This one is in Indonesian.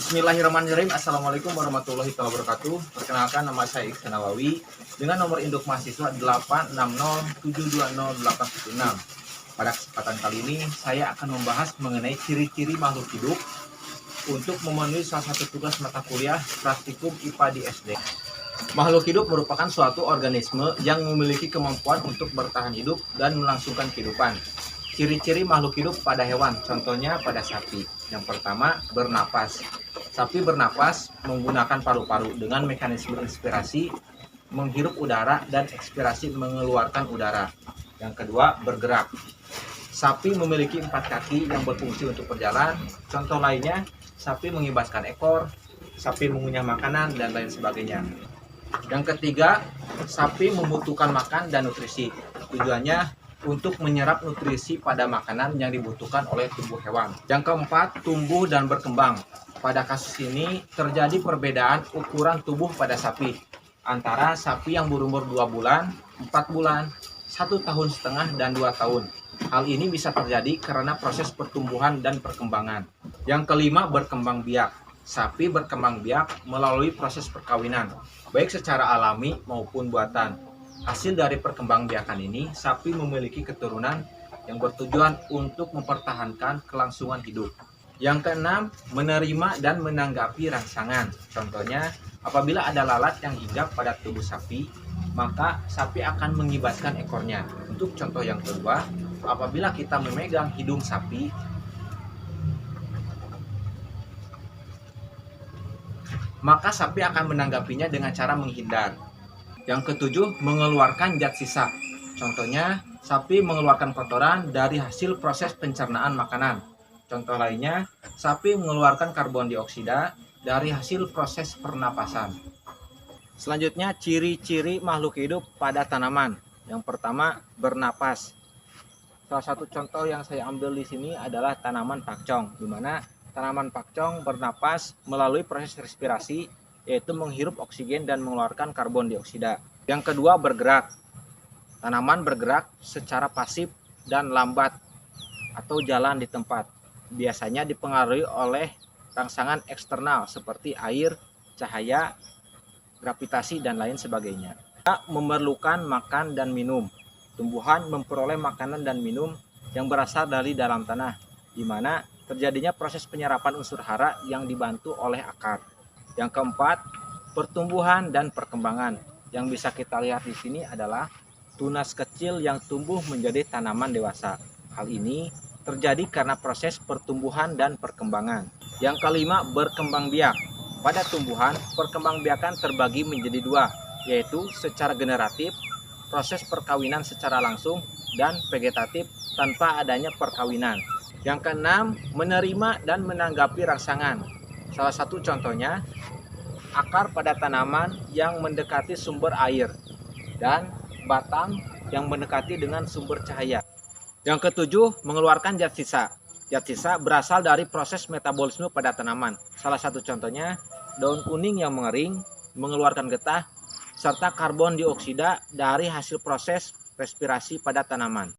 Bismillahirrahmanirrahim. Assalamualaikum warahmatullahi wabarakatuh. Perkenalkan, nama saya Iksan Nawawi dengan nomor induk mahasiswa 860720816. Pada kesempatan kali ini saya akan membahas mengenai ciri-ciri makhluk hidup untuk memenuhi salah satu tugas mata kuliah praktikum IPA di SD. Makhluk hidup merupakan suatu organisme yang memiliki kemampuan untuk bertahan hidup dan melangsungkan kehidupan. Ciri-ciri makhluk hidup pada hewan, contohnya pada sapi. Yang pertama, bernapas. Sapi bernapas menggunakan paru-paru dengan mekanisme inspirasi menghirup udara dan ekspirasi mengeluarkan udara. Yang kedua, bergerak. Sapi memiliki 4 kaki yang berfungsi untuk berjalan. Contoh lainnya, sapi mengibaskan ekor, sapi mengunyah makanan, dan lain sebagainya. Yang ketiga, sapi membutuhkan makan dan nutrisi. Tujuannya untuk menyerap nutrisi pada makanan yang dibutuhkan oleh tubuh hewan. Yang keempat, tumbuh dan berkembang. Pada kasus ini terjadi perbedaan ukuran tubuh pada sapi antara sapi yang berumur 2 bulan, 4 bulan, 1,5 tahun, dan 2 tahun. Hal ini bisa terjadi karena proses pertumbuhan dan perkembangan. Yang kelima, berkembang biak. Sapi berkembang biak melalui proses perkawinan, baik secara alami maupun buatan. Hasil dari perkembangbiakan ini, sapi memiliki keturunan yang bertujuan untuk mempertahankan kelangsungan hidup. Yang keenam, menerima dan menanggapi rangsangan. Contohnya, apabila ada lalat yang hinggap pada tubuh sapi, maka sapi akan mengibaskan ekornya. Untuk contoh yang kedua, apabila kita memegang hidung sapi, maka sapi akan menanggapinya dengan cara menghindar. Yang ketujuh, mengeluarkan zat sisa. Contohnya, sapi mengeluarkan kotoran dari hasil proses pencernaan makanan. Contoh lainnya, sapi mengeluarkan karbon dioksida dari hasil proses pernapasan. Selanjutnya, ciri-ciri makhluk hidup pada tanaman. Yang pertama, bernapas. Salah satu contoh yang saya ambil di sini adalah tanaman pakcong, di mana tanaman pakcong bernapas melalui proses respirasi, yaitu menghirup oksigen dan mengeluarkan karbon dioksida. Yang kedua, bergerak. Tanaman bergerak secara pasif dan lambat atau jalan di tempat. Biasanya dipengaruhi oleh rangsangan eksternal seperti air, cahaya, gravitasi, dan lain sebagainya. Memerlukan makan dan minum. Tumbuhan memperoleh makanan dan minum yang berasal dari dalam tanah, di mana terjadinya proses penyerapan unsur hara yang dibantu oleh akar. Yang keempat, pertumbuhan dan perkembangan. Yang bisa kita lihat di sini adalah tunas kecil yang tumbuh menjadi tanaman dewasa. Hal ini terjadi karena proses pertumbuhan dan perkembangan. Yang kelima, berkembang biak. Pada tumbuhan, perkembangbiakan terbagi menjadi 2, yaitu secara generatif, proses perkawinan secara langsung, dan vegetatif tanpa adanya perkawinan. Yang keenam, menerima dan menanggapi rangsangan. Salah satu contohnya, akar pada tanaman yang mendekati sumber air dan batang yang mendekati dengan sumber cahaya. Yang ketujuh, mengeluarkan zat sisa. Zat sisa berasal dari proses metabolisme pada tanaman. Salah satu contohnya, daun kuning yang mengering, mengeluarkan getah, serta karbon dioksida dari hasil proses respirasi pada tanaman.